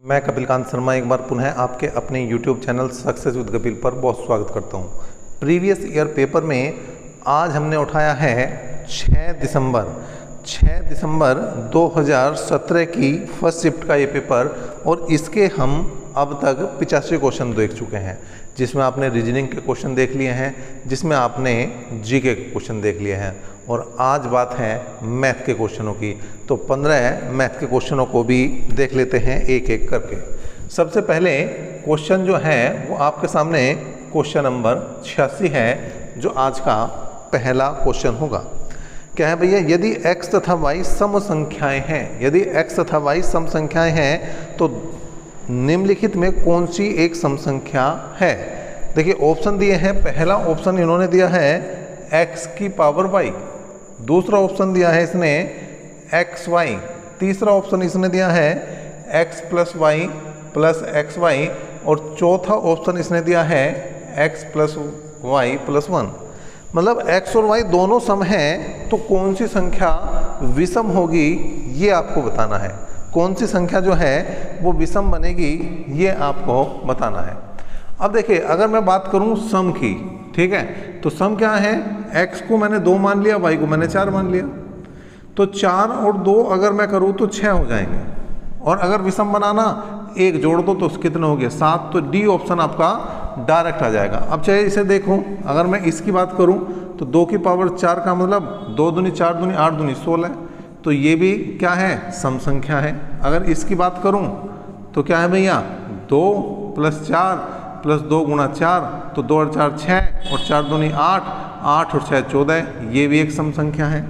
मैं कपिल कांत शर्मा एक बार पुनः आपके अपने YouTube channel success with Kapil पर बहुत स्वागत करता हूं। प्रीवियस ईयर पेपर में आज हमने उठाया है 6 दिसंबर 2017 की फर्स्ट शिफ्ट का ये पेपर और इसके हम अब तक 85 क्वेश्चन देख चुके हैं, जिसमें आपने रीजनिंग के क्वेश्चन देख लिए हैं, जिसमें आपने जीके के क्वेश्चन देख लिए हैं और आज बात है मैथ के क्वेश्चनों की। तो 15 मैथ के क्वेश्चनों को भी देख लेते हैं एक एक करके। सबसे पहले क्वेश्चन जो है वो आपके सामने क्वेश्चन नंबर 86 है, जो आज का पहला क्वेश्चन होगा। क्या है भैया, यदि x तथा y सम संख्याएं हैं, यदि x तथा y सम संख्याएं हैं तो निम्नलिखित में कौन सी एक सम संख्या है। देखिए ऑप्शन दिए हैं, पहला ऑप्शन इन्होंने दिया है x की पावर y, दूसरा ऑप्शन दिया है इसने xy, तीसरा ऑप्शन इसने दिया है x plus Y plus X Y और चौथा ऑप्शन इसने दिया है x प्लस वाई प्लस 1। मतलब x और y दोनों सम हैं तो कौन सी संख्या विषम होगी ये आपको बताना है। कौन सी संख्या जो है वो विषम बनेगी ये आपको बताना है। अब देखिए अगर मैं बात करूं सम की, ठीक है, तो सम क्या है, x को मैंने 2 मान लिया, y को मैंने 4 मान लिया, तो 4 और 2 अगर मैं करूं तो 6 हो जाएंगे। और अगर विषम बनाना एक जोड़ दो तो कितने हो गए 7, तो डी ऑप्शन आपका डायरेक्ट आ जाएगा। अब चाहे इसे देखो, अगर मैं इसकी बात करूं तो 2 की पावर 4 का मतलब 2 दूनी 4 दूनी 8 दूनी 16, तो ये भी क्या है, सम संख्या है। अगर इसकी बात करूं तो क्या है भैया, 2 प्लस 4 प्लस 2 गुणा 4, तो 2 और 4 6 और 4 दूनी 8, 8 और 6 14, ये भी एक सम संख्या है।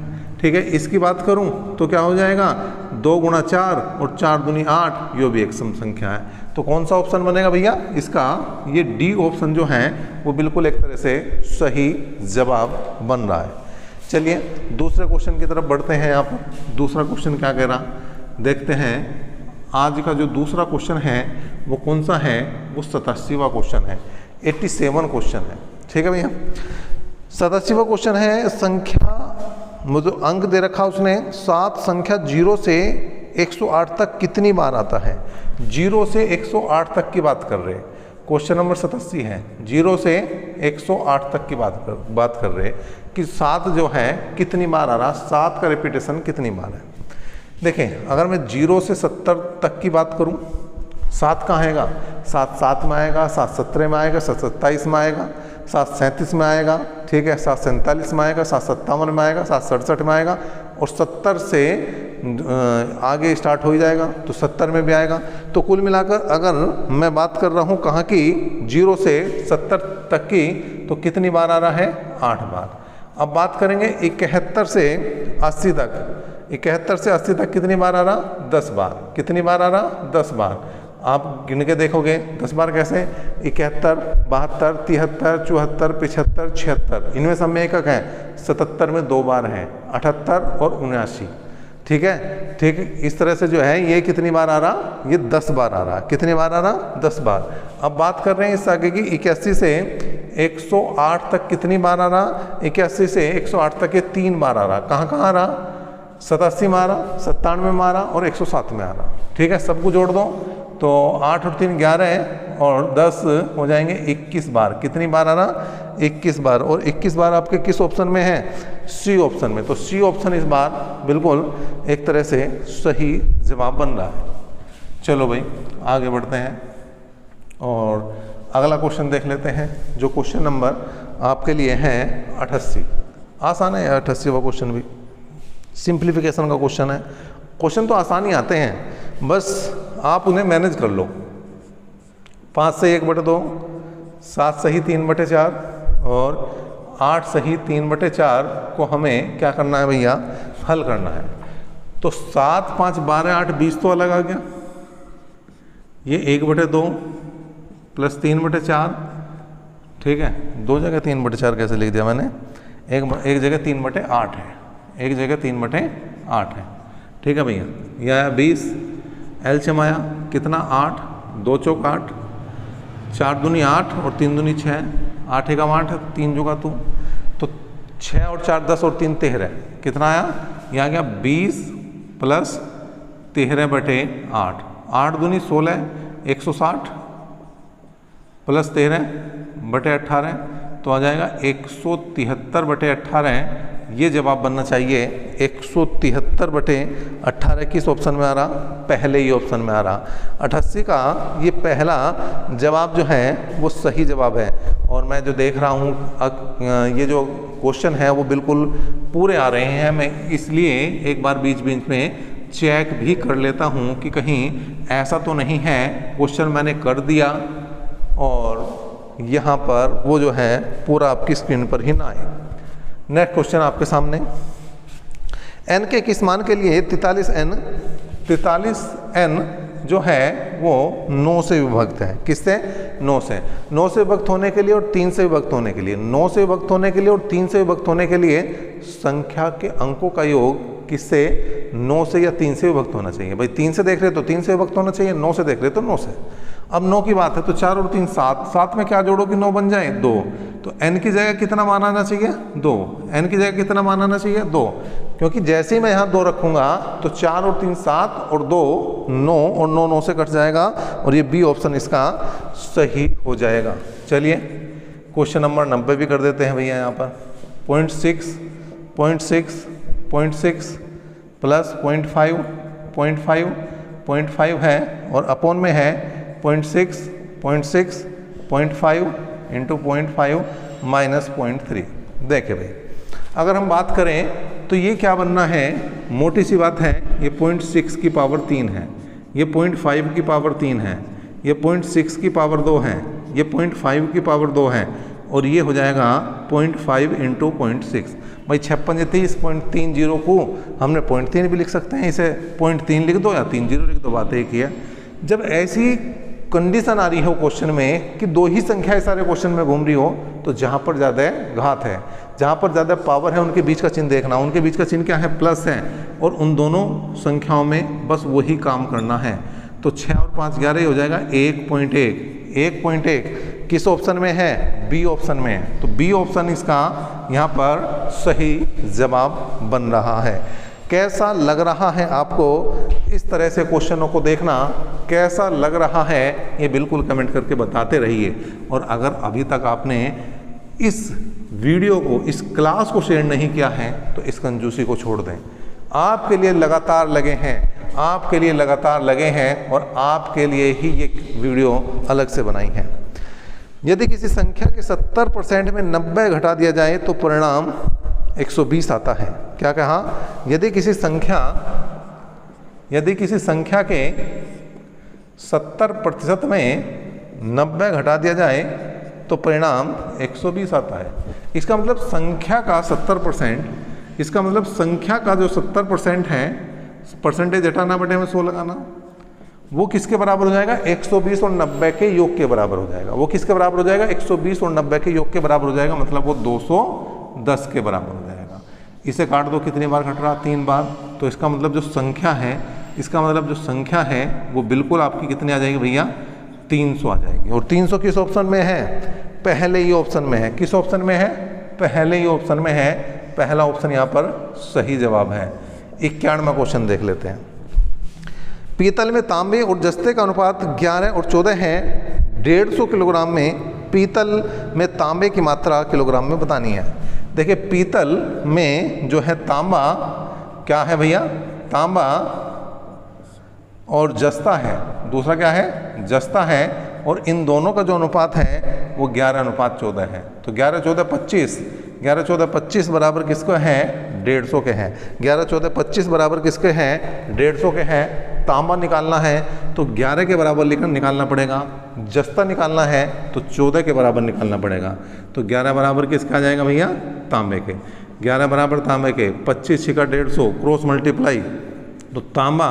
ठीक है, इसकी बात करूं तो क्या हो जाएगा, 2 गुणा 4 और 4 दूनी 8, ये भी एक सम संख्या है। तो कौन सा ऑप्शन बनेगा भैया इसका, ये डी ऑप्शन जो है वो बिल्कुल एक तरह से सही जवाब बन रहा है। चलिए दूसरे क्वेश्चन की तरफ बढ़ते हैं। यहाँ पर दूसरा क्वेश्चन क्या कह रहा देखते हैं। आज का जो दूसरा क्वेश्चन है वो कौन सा है, वो 87वां क्वेश्चन है, 87 क्वेश्चन है। ठीक है भैया, 87वां क्वेश्चन है। संख्या मुझे अंक दे रखा उसने, 7 संख्या 0 से 108 तक कितनी बार आता है। 0 से 108 तक की बात कर रहे हैं, क्वेश्चन नंबर 87 है, 0 से 108 तक की बात कर रहे हैं कि 7 जो है कितनी बार आ रहा, 7 का रिपीटेशन कितनी बार है। देखें अगर मैं 0 से 70 तक की बात करूं, 7 कहाँ आएगा, 7 7 में आएगा, 7 17 में आएगा, 7 27 में आएगा, 7 37 में आएगा, ठीक है, 7 47 में आएगा, 7 57 में आएगा, 7 67 में आएगा और 70 से आगे स्टार्ट हो ही जाएगा तो 70 में भी आएगा। तो कुल मिलाकर अगर मैं बात कर रहा हूँ कहाँ की, 0 से 70 तक की, तो कितनी बार आ रहा है, 8 बार। अब बात करेंगे 71 से 80 तक, 71 से 80 तक कितनी बार आ रहा, 10 बार। कितनी बार आ रहा, 10 बार। आप गिन के देखोगे 10 बार कैसे, 71 72 73 74 75 76, इनमें सब में एकक है, 77 में 2 बार है, 78 और 79। ठीक है, ठीक, इस तरह से जो है ये कितनी बार आ रहा, ये 10 बार आ रहा। कितनी बार आ रहा, 10 बार। अब बात कर रहे हैं इस आगे की, 81 से 108 तक कितनी बार आ रहा, 81 से 108 तक ये 3 बार आ रहा। कहाँ कहाँ आ रहा, 87 में आ रहा, 97 में आ रहा और 107 में आ रहा। ठीक है, सबको जोड़ दो तो 8 और 3 11 और 10 हो जाएंगे 21 बार। कितनी बार आ रहा, 21 बार। और 21 बार आपके किस ऑप्शन में है, सी ऑप्शन में। तो सी ऑप्शन इस बार बिल्कुल एक तरह से सही जवाब बन रहा है। चलो भाई आगे बढ़ते हैं और अगला क्वेश्चन देख लेते हैं, जो क्वेश्चन नंबर आपके लिए है 88। आसान है 88वां क्वेश्चन भी, सिंप्लीफिकेशन का क्वेश्चन है। क्वेश्चन तो आसान ही आते हैं, बस आप उन्हें मैनेज कर लो। 5 सही 1/2, 7 सही 3/4 और 8 सही 3/4 को हमें क्या करना है भैया, हल करना है। तो 7 5 12 8 20 तो अलग आ गया, ये 1/2 प्लस 3/4, ठीक है, 2 जगह 3/4 कैसे लिख दिया मैंने, एक जगह 3/8 है, एक जगह 3/8 है। ठीक है भैया, यह 20 एलसीएम आया कितना, 8, 2 चौक 8, 4 दूनी 8 और 3 दूनी 6, 8 एकम 8, 3 जोगा तो 6 और 4 10 और 3 13, कितना आया, यहाँ गया 20 प्लस 13/8। 8 दूनी 16, 160 प्लस 13 बटे 18 तो आ जाएगा 173 बटे 18। ये जवाब बनना चाहिए 173 बटे 18। किस ऑप्शन में आ रहा? पहले ही ऑप्शन में आ रहा। 88 का ये पहला जवाब जो है वो सही जवाब है। और मैं जो देख रहा हूँ ये जो क्वेश्चन है वो बिल्कुल पूरे आ रहे हैं, मैं इसलिए एक बार बीच बीच में चेक भी कर लेता हूँ कि कहीं ऐसा तो नहीं है क्वेश्चन मैंने कर दिया और यहाँ पर वो जो है पूरा आपकी स्क्रीन पर ही ना आए। नेक्स्ट क्वेश्चन आपके सामने, n के किस मान के लिए 43n जो है वो 9 से विभक्त है? किससे? 9 से। 9 से विभक्त होने के लिए और 3 से विभक्त होने के लिए, 9 से विभक्त होने के लिए और 3 से विभक्त होने के लिए संख्या के अंकों का योग किससे? 9 से या 3 से विभक्त होना चाहिए। भाई 3 से देख रहे तो 3 से विभक्त होना चाहिए, 9 से देख रहे तो 9 से। अब 9 की बात है तो 4 और 3 7, 7 में क्या जोड़ो कि 9 बन जाए? 2। तो n की जगह कितना मान आना चाहिए? 2। n की जगह कितना मान आना चाहिए? 2। क्योंकि जैसे ही मैं यहाँ 2 रखूंगा तो 4 और 3 7 और 2 9 और 9 9 से कट जाएगा और ये बी ऑप्शन इसका सही हो जाएगा। चलिए क्वेश्चन नंबर 90 भी कर देते हैं भैया। यहाँ पर 0.6 प्लस 0.5 है और अपोन में है 0.5 इंटू 0.5 माइनस 0.3। देखिए भाई अगर हम बात करें तो ये क्या बनना है, मोटी सी बात है, ये 0.6 की पावर 3 है, ये 0.5 की पावर 3 है, ये 0.6 की पावर 2 है, ये 0.5 की पावर 2 है और ये हो जाएगा 0.5 इंटू 0.6। भाई 56 30 0.30 को हमने 0.3 भी लिख सकते हैं, इसे 0.3 लिख दो या 30 लिख दो, बात एक ही है। जब ऐसी कंडीशन आ रही हो क्वेश्चन में कि 2 ही संख्याएं सारे क्वेश्चन में घूम रही हो तो जहाँ पर ज़्यादा घात है, जहाँ पर ज़्यादा पावर है उनके बीच का चिन्ह देखना, उनके बीच का चिन्ह क्या है? प्लस है और उन दोनों संख्याओं में बस वही काम करना है। तो 6 और 5 11 हो जाएगा 1.1 किस ऑप्शन में है? बी ऑप्शन में है। तो बी ऑप्शन इसका यहाँ पर सही जवाब बन रहा है। कैसा लग रहा है आपको इस तरह से क्वेश्चनों को देखना? कैसा लग रहा है ये बिल्कुल कमेंट करके बताते रहिए। और अगर अभी तक आपने इस वीडियो को, इस क्लास को शेयर नहीं किया है तो इस कंजूसी को छोड़ दें। आपके लिए लगातार लगे हैं, आपके लिए लगातार लगे हैं और आपके लिए ही ये वीडियो अलग से बनाई है। यदि किसी संख्या के 70% में 90 घटा दिया जाए तो परिणाम 120 आता है। क्या कहा? यदि किसी संख्या के 70% में 90 घटा दिया जाए तो परिणाम 120 आता है। इसका मतलब संख्या का 70%, इसका मतलब संख्या का जो 70% है, परसेंटेज हटाना बटे में 100 लगाना, वो किसके बराबर हो जाएगा? 120 और 90 के योग के बराबर हो जाएगा। वो किसके बराबर हो जाएगा? 120 और 90 के योग के बराबर हो जाएगा, मतलब वो 210 के बराबर हो जाएगा। इसे काट दो, कितनी बार घट रहा? 3 बार। तो इसका मतलब जो संख्या है, वो बिल्कुल आपकी कितनी आ जाएगी भैया? 300 आ जाएगी। और 300 किस ऑप्शन में है? पहले ही ऑप्शन में है। किस ऑप्शन में है? पहले ही ऑप्शन में है। पहला ऑप्शन यहाँ पर सही जवाब है। 91वां क्वेश्चन देख लेते हैं। पीतल में तांबे और जस्ते का अनुपात 11 और 14 है। 150 किलोग्राम में पीतल में तांबे की मात्रा किलोग्राम में बतानी है। देखिए पीतल में जो है तांबा क्या है भैया? तांबा और जस्ता है, दूसरा क्या है? जस्ता है। और इन दोनों का जो अनुपात है वो 11:14 है। तो 11-14-25 बराबर किसको है? 150 के हैं। 11-14-25 बराबर किसके हैं? 150 के हैं। तांबा निकालना है तो 11 के बराबर निकालना पड़ेगा, जस्ता निकालना है तो 14 के बराबर निकालना पड़ेगा। तो 11 बराबर किसका आ जाएगा भैया? तांबे के। 11 बराबर तांबे के, 25 छिका 150 क्रॉस मल्टीप्लाई, तो तांबा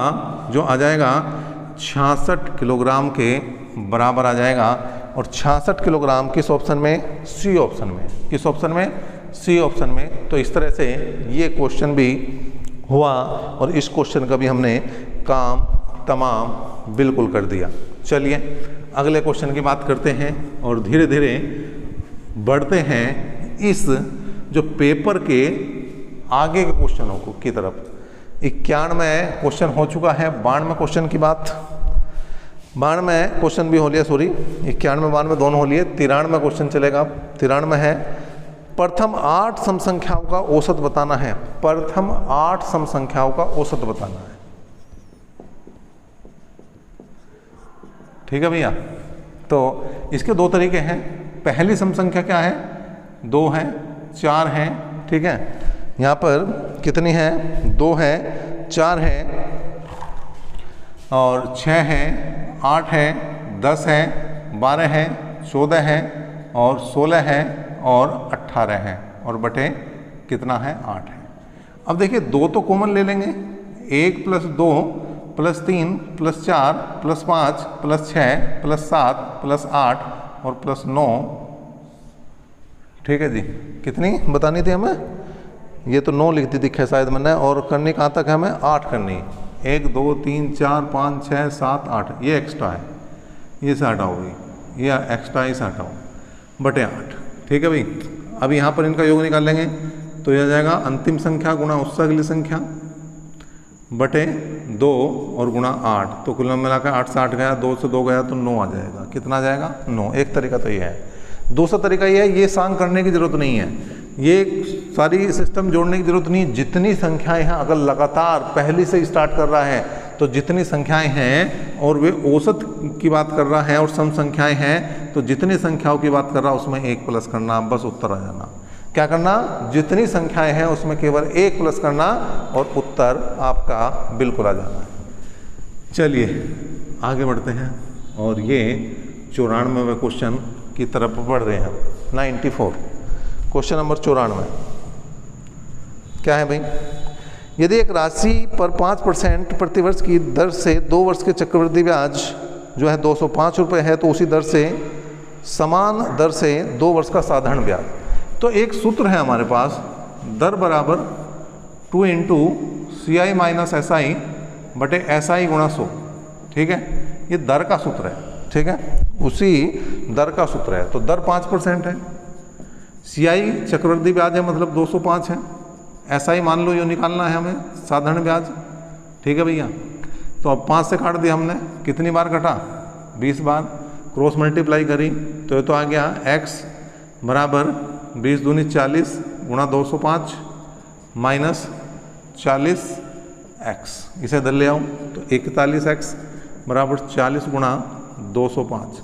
जो आ जाएगा 66 किलोग्राम के बराबर आ जाएगा। और 66 किलोग्राम किस ऑप्शन में? सी ऑप्शन में। किस ऑप्शन में? सी ऑप्शन में। तो इस तरह से ये क्वेश्चन भी हुआ और इस क्वेश्चन का भी हमने काम तमाम बिल्कुल कर दिया। चलिए अगले क्वेश्चन की बात करते हैं और धीरे धीरे बढ़ते हैं इस जो पेपर के आगे के क्वेश्चनों की तरफ। 91वां क्वेश्चन हो चुका है, 92वें क्वेश्चन की बात 92 क्वेश्चन भी हो लिया, सॉरी 91 92 दोनों हो लिए। 93 क्वेश्चन चलेगा। 93 है प्रथम 8 सम संख्याओं का औसत बताना है। प्रथम 8 सम संख्याओं का औसत बताना है। ठीक है भैया। तो इसके दो तरीके हैं। पहली सम संख्या क्या है? 2 है, 4 है। ठीक है, यहाँ पर कितनी है? 2 है, 4 है और 6 है, 8 है, 10 है, 12 है, 14 है और 16 है और 18 है और बटे कितना है? 8 है। अब देखिए 2 तो कॉमन ले लेंगे। 1 + 2 + 3 + 4 + 5 + 6 + 7 + 8 और +9। ठीक है जी, कितनी बतानी थी हमें? ये तो 9 लिख दी थी शायद मैंने, और करनी कहाँ तक है हमें? 8 करनी। 1 2 3 4 5 6 7 8, ये एक्स्ट्रा है, ये से हटाओ भाई, ये एक्स्ट्रा इसे हटाओ, बटे 8। ठीक है भाई। अब यहाँ पर इनका योग निकाल लेंगे तो यह जाएगा अंतिम संख्या गुणा उससे अगली संख्या बटे 2 और गुणा 8। तो कुल मिलाकर 8 से 8 गया, 2 से 2 गया तो 9 आ जाएगा। कितना आ जाएगा? 9। एक तरीका तो ये है। दूसरा तरीका ये है, ये सांग करने की जरूरत नहीं है, ये सारी सिस्टम जोड़ने की जरूरत नहीं है। जितनी संख्याएं हैं, अगर लगातार पहली से स्टार्ट कर रहा है तो जितनी संख्याएं हैं और वे औसत की बात कर रहा है और सम संख्याएं हैं, तो जितनी संख्याओं की बात कर रहा है उसमें 1 प्लस करना, बस उत्तर आ जाना। क्या करना? जितनी संख्याएं हैं उसमें केवल 1 प्लस करना और उत्तर आपका बिल्कुल आ जाना। चलिए आगे बढ़ते हैं और ये 94वें क्वेश्चन की तरफ बढ़ रहे हैं। 94 क्वेश्चन नंबर 94 क्या है भाई? यदि एक राशि पर 5% प्रतिवर्ष की दर से 2 वर्ष के चक्रवृद्धि ब्याज जो है 205 रुपये है, तो उसी दर से समान दर से 2 वर्ष का साधारण ब्याज। तो एक सूत्र है हमारे पास, दर बराबर 2 × CI - SI बटे SI × 100। ठीक है, ये दर का सूत्र है। ठीक है, उसी दर का सूत्र है। तो दर 5% है, CI चक्रवृद्धि ब्याज है मतलब 205 है, SI मान लो ये निकालना है हमें साधारण ब्याज। ठीक है भैया। तो अब 5 से काट दिया हमने, कितनी बार कटा? 20 बार। क्रॉस मल्टीप्लाई करी तो ये तो आ गया x बराबर 20 दूनी 40 गुणा 205 माइनस 40x। इसे इधर ले आऊँ तो 41x बराबर 40 गुणा 205।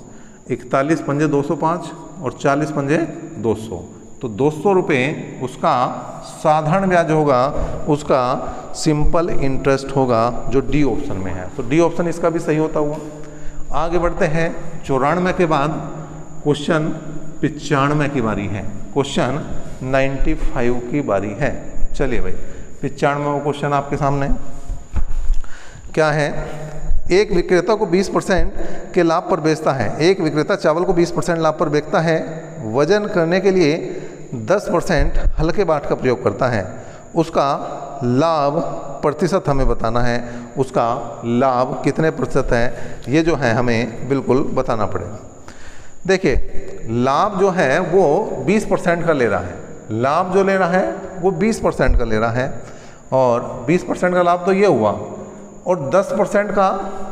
41 पंजे 205 और 40 पंजे 200, तो 200 रुपये उसका साधारण ब्याज होगा, उसका सिंपल इंटरेस्ट होगा, जो डी ऑप्शन में है। तो डी ऑप्शन इसका भी सही होता हुआ। आगे बढ़ते हैं। 94 के बाद क्वेश्चन 95 की बारी है। क्वेश्चन 95 की बारी है। चलिए भाई, 95वां क्वेश्चन आपके सामने क्या है? एक विक्रेता को 20% के लाभ पर बेचता है। एक विक्रेता चावल को 20% लाभ पर बेचता है। वजन करने के लिए 10% हल्के बाट का प्रयोग करता है। उसका लाभ प्रतिशत हमें बताना है। उसका लाभ कितने प्रतिशत है, ये जो है हमें बिल्कुल बताना पड़ेगा। देखिए, लाभ जो है वो 20% का ले रहा है। लाभ जो ले रहा है वो 20% का ले रहा है, और 20% का लाभ तो ये हुआ, और 10% का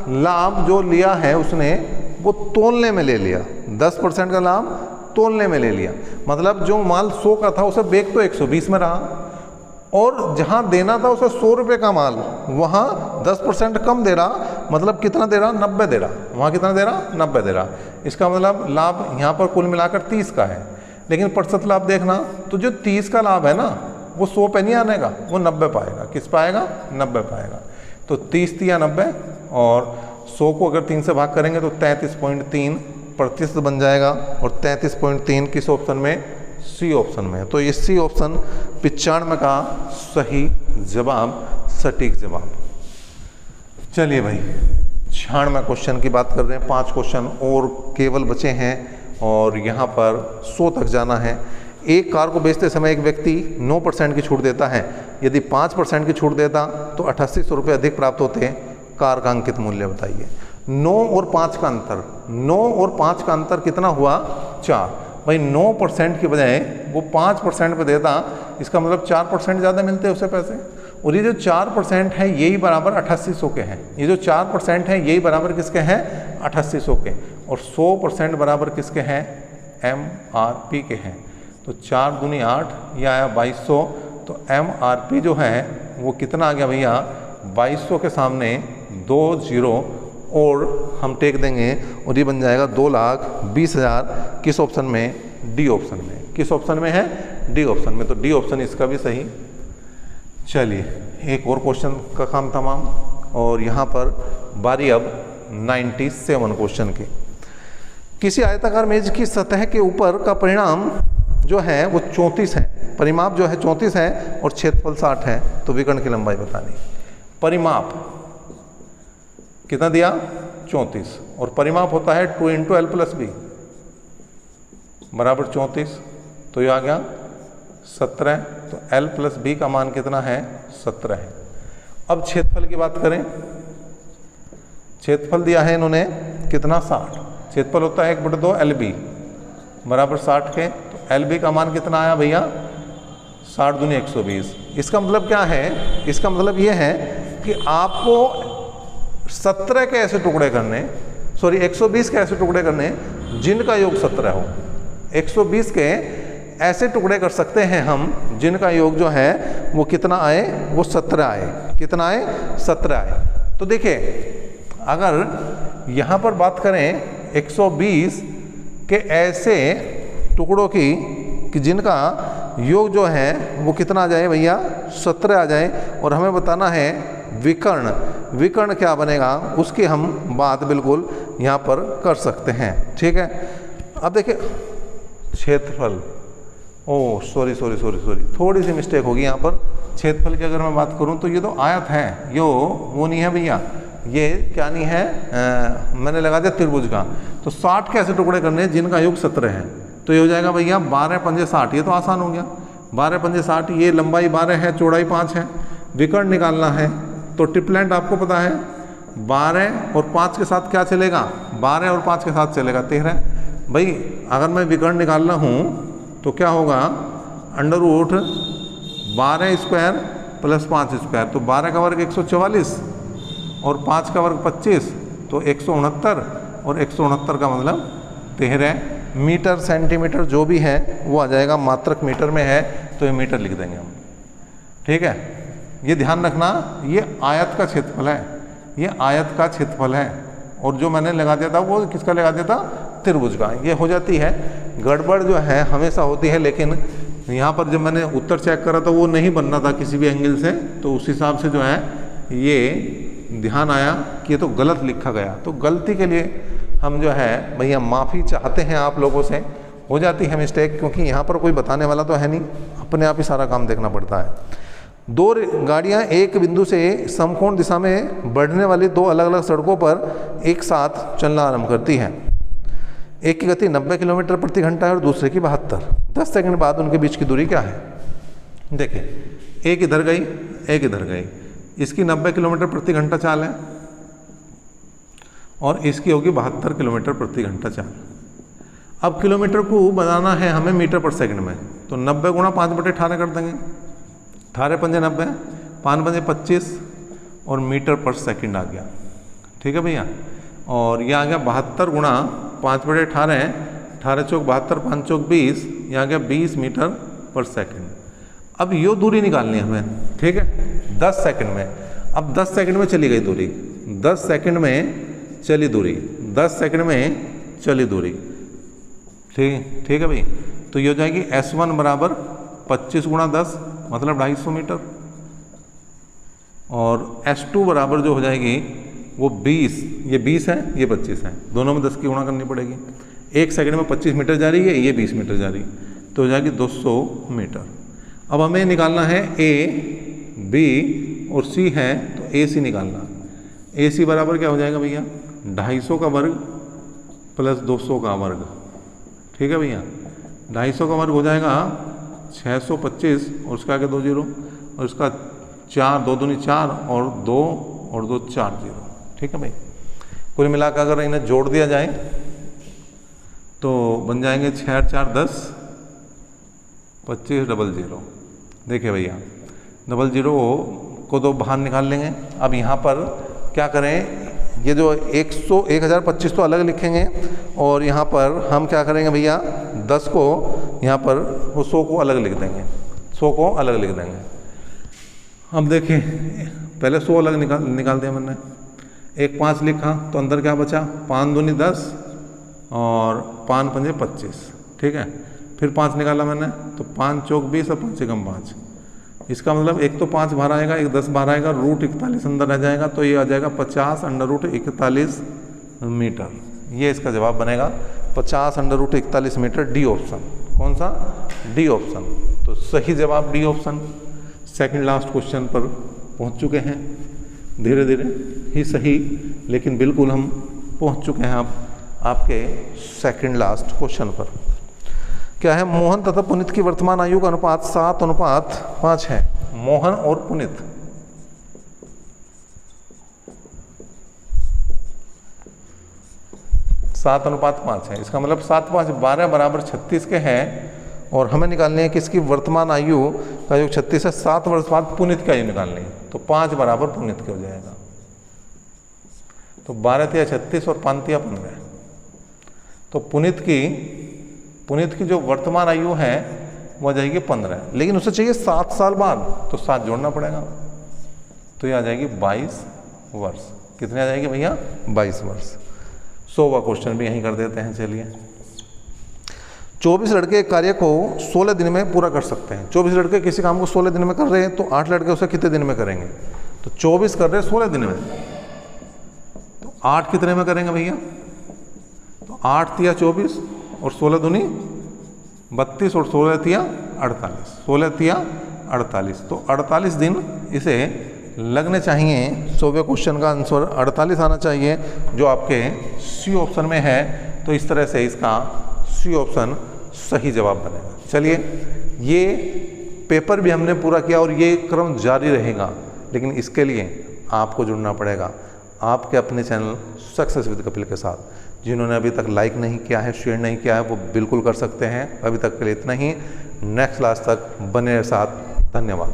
लाभ जो लिया है उसने वो तोलने में ले लिया। 10% का लाभ तोलने में ले लिया, मतलब जो माल 100 का था उसे बेच तो 120 में रहा, और जहाँ देना था उसे 100 रुपये का माल वहाँ 10% कम दे रहा, मतलब कितना दे रहा? 90 दे रहा। वहाँ कितना दे रहा? 90 दे रहा। इसका मतलब लाभ यहाँ पर कुल मिलाकर 30 का है, लेकिन प्रतिशत लाभ देखना तो जो 30 का लाभ है ना वो 100 पे नहीं आने का, वो 90 पाएगा। किस पाएगा? 90 पाएगा। तो 30 × 90, और 100 को अगर 3 से भाग करेंगे तो 33.3% बन जाएगा, और 33.3 किस ऑप्शन में? सी ऑप्शन में। तो ये सी ऑप्शन 95 का सही जवाब, सटीक जवाब। चलिए भाई, 96 क्वेश्चन की बात कर रहे हैं। 5 क्वेश्चन और केवल बचे हैं और यहाँ पर 100 तक जाना है। एक कार को बेचते समय एक व्यक्ति 9% की छूट देता है। यदि 5% की छूट देता तो 8800 रुपये अधिक प्राप्त होते। कार का अंकित मूल्य बताइए। 9 और 5 का अंतर, 9 और 5 का अंतर कितना हुआ? 4। भाई 9% की बजाय वो 5% पे देता, इसका मतलब 4% ज़्यादा मिलते हैं उसे पैसे। और ये जो 4% है यही बराबर 8800 के हैं। ये जो 4% है यही बराबर किसके हैं? 8800 के, और 100% बराबर किसके हैं, MRP के हैं। तो 4 दूनी 8, ये आया 2200। तो MRP जो है वो कितना आ गया भैया, 2200 के सामने 2 0 और हम टेक देंगे और ये बन जाएगा 2,20,000। किस ऑप्शन में, डी ऑप्शन में। किस ऑप्शन में है, डी ऑप्शन में। तो डी ऑप्शन इसका भी सही। चलिए एक और क्वेश्चन का काम तमाम, और यहाँ पर बारी अब 97 क्वेश्चन की। किसी आयताकार मेज की सतह के ऊपर का परिणाम जो है वो 34 है, परिमाप जो है 34 है और क्षेत्रफल 60 है, तो विकर्ण की लंबाई बतानी। परिमाप कितना दिया, 34, और परिमाप होता है 2 × L + B बराबर 34, तो ये आ गया 17। तो L + B का मान कितना है, 17 है। अब क्षेत्रफल की बात करें, क्षेत्रफल दिया है इन्होंने कितना, 60। क्षेत्रफल होता है 1/2 LB बराबर 60 के। तो LB का मान कितना आया भैया, 60 दूनी 120। इसका मतलब क्या है, इसका मतलब ये है कि आपको 17 के ऐसे टुकड़े करने, 120 के ऐसे टुकड़े करने जिनका योग 17 हो। 120 के ऐसे टुकड़े कर सकते हैं हम जिनका योग जो है वो कितना आए, वो 17 आए। कितना आए, 17 आए। तो देखिए अगर यहाँ पर बात करें 120 के ऐसे टुकड़ों की कि जिनका योग जो है वो कितना आ जाए भैया, 17 आ जाए, और हमें बताना है विकर्ण। विकर्ण क्या बनेगा उसकी हम बात बिल्कुल यहाँ पर कर सकते हैं। ठीक है, अब देखिए क्षेत्रफल, ओह सॉरी थोड़ी सी मिस्टेक होगी यहाँ पर। क्षेत्रफल की अगर मैं बात करूँ तो ये तो आयत है, यो वो नहीं है भैया, ये क्या नहीं है, मैंने लगा दिया त्रिभुज का। तो 60 के ऐसे टुकड़े करने जिनका योग 17 है, तो ये हो जाएगा भैया 12 पंजे 60। ये तो आसान हो गया, 12 पंजे 60। ये लंबाई 12 है, चौड़ाई 5 है। विकर्ण निकालना है तो ट्रिपलेंट आपको पता है, 12 और 5 के साथ क्या चलेगा, 12 और 5 के साथ चलेगा 13। भाई अगर मैं विकर्ण निकालना हूँ तो क्या होगा, √12² + 5 स्क्वायर। तो 12 का वर्ग 144 और 5 का वर्ग 25, तो 169, और 169 का मतलब 13 मीटर। सेंटीमीटर जो भी है वो आ जाएगा, मात्रक मीटर में है तो ये मीटर लिख देंगे हम। ठीक है, ये ध्यान रखना, ये आयत का क्षेत्रफल है, ये आयत का क्षेत्रफल है। और जो मैंने लगा दिया था वो किसका लगा दिया था, त्रिभुज का। ये हो जाती है गड़बड़, जो है हमेशा होती है, लेकिन यहाँ पर जब मैंने उत्तर चेक करा तो वो नहीं बनना था किसी भी एंगल से, तो उस हिसाब से जो है ये ध्यान आया कि ये तो गलत लिखा गया। तो गलती के लिए हम जो है भैया माफ़ी चाहते हैं आप लोगों से, हो जाती है मिस्टेक, क्योंकि यहाँ पर कोई बताने वाला तो है नहीं, अपने आप ही सारा काम देखना पड़ता है। 2 गाड़ियाँ एक बिंदु से समकोण दिशा में बढ़ने वाली 2 अलग अलग सड़कों पर एक साथ चलना आरंभ करती हैं। एक की गति 90 किलोमीटर प्रति घंटा है और दूसरे की 72। 10 सेकंड बाद उनके बीच की दूरी क्या है। देखिए एक इधर गई, एक इधर गई, इसकी 90 किलोमीटर प्रति घंटा चाल है और इसकी होगी 72 किलोमीटर प्रति घंटा चाल। अब किलोमीटर को बनाना है हमें मीटर पर सेकंड में, तो 90 × 5/18 कर देंगे। 18 पंजे 90, 5 पंजे 25 और मीटर पर सेकंड आ गया। ठीक है भैया, और यह आ गया 72 × 5/18, 18 चौक 72, 5 चौक 20, यह आ गया 20 मीटर पर सेकंड। अब यो दूरी निकालनी है हमें, ठीक है, 10 सेकंड में। अब 10 सेकंड में चली गई दूरी, 10 सेकंड में चली दूरी, 10 सेकंड में चली दूरी। ठीक है भाई, तो ये हो जाएगी S1 बराबर 25 × 10 मतलब 250 मीटर, और S2 बराबर जो हो जाएगी वो 20, ये 20 है, ये 25 है, दोनों में 10 की गुणा करनी पड़ेगी। 1 सेकंड में 25 मीटर जा रही है, ये 20 मीटर जा रही है, तो हो जाएगी 200 मीटर। अब हमें निकालना है A, B और C है, तो AC निकालना। AC बराबर क्या हो जाएगा भैया, 250 का वर्ग प्लस 200 का वर्ग। ठीक है भैया, 250 का वर्ग हो जाएगा 625 और उसका आगे 2 जीरो, और इसका 4, 2 दूनी 4 और 2 और 2 4 जीरो। ठीक है भाई, कुल मिलाकर अगर इन्हें जोड़ दिया जाए तो बन जाएंगे 6 और 4 10, 25 00। देखिए भैया 00 को तो बाहर निकाल लेंगे। अब यहाँ पर क्या करें, ये जो 1025 तो अलग लिखेंगे और यहाँ पर हम क्या करेंगे भैया 10 को यहाँ पर वो 100 को अलग लिख देंगे, 100 को अलग लिख देंगे। अब देखिए पहले 100 अलग निकाल दिया मैंने, एक 5 लिखा तो अंदर क्या बचा, 5 दूनी 10 और 5 पंजे 25, ठीक है। फिर 5 निकाला मैंने तो 5 चौक 20 और 5 से कम 5, इसका मतलब एक तो 5 बाहर आएगा, एक 10 बाहर आएगा, रूट 41 अंदर रह जाएगा, तो ये आ जाएगा 50 अंडर रूट 41 मीटर। ये इसका जवाब बनेगा 50 under root 41 metre, D option. कौन सा? D option. तो सही जवाब D option. Second last question पर पहुंच चुके हैं, धीरे धीरे ही सही लेकिन बिल्कुल हम पहुंच चुके हैं अब आपके सेकंड लास्ट क्वेश्चन पर। क्या है? मोहन तथा पुनीत की वर्तमान आयु का अनुपात 7:5 है। मोहन और पुनीत, सात अनुपात 5 है, इसका मतलब 7 5 12 बराबर 36 के हैं और हमें निकालनी है कि इसकी वर्तमान आयु का जो 36 है, 7 वर्ष बाद पुनीत की आयु निकालनी है, तो 5 बराबर पुनीत के हो जाएगा। तो 12 तिया 36 और 5 तिया 15, तो पुनीत की जो वर्तमान आयु है वो जाएगी 15, लेकिन उसे चाहिए 7 साल बाद, तो 7 जोड़ना पड़ेगा, तो ये आ जाएगी 22 वर्ष। कितने आ जाएगी भैया? 22 वर्ष। 100वां क्वेश्चन भी यहीं कर देते हैं। चलिए, 24 लड़के एक कार्य को 16 दिन में पूरा कर सकते हैं। 24 लड़के किसी काम को 16 दिन में कर रहे हैं, तो 8 लड़के उसे कितने दिन में करेंगे? तो 24 कर रहे हैं 16 दिन में, तो 8 कितने में करेंगे भैया? तो 8 तिया 24 और 16 दूनी 32 और 16 तिया 48, 16 तिया 48, तो 48 दिन इसे लगने चाहिए। 100वें क्वेश्चन का आंसर 48 आना चाहिए, जो आपके सी ऑप्शन में है। तो इस तरह से इसका सी ऑप्शन सही जवाब बनेगा। चलिए, ये पेपर भी हमने पूरा किया और ये क्रम जारी रहेगा, लेकिन इसके लिए आपको जुड़ना पड़ेगा आपके अपने चैनल सक्सेस विद कपिल के साथ। जिन्होंने अभी तक लाइक नहीं किया है, शेयर नहीं किया है, वो बिल्कुल कर सकते हैं। अभी तक के लिए इतना ही। नेक्स्ट क्लास तक बने साथ। धन्यवाद।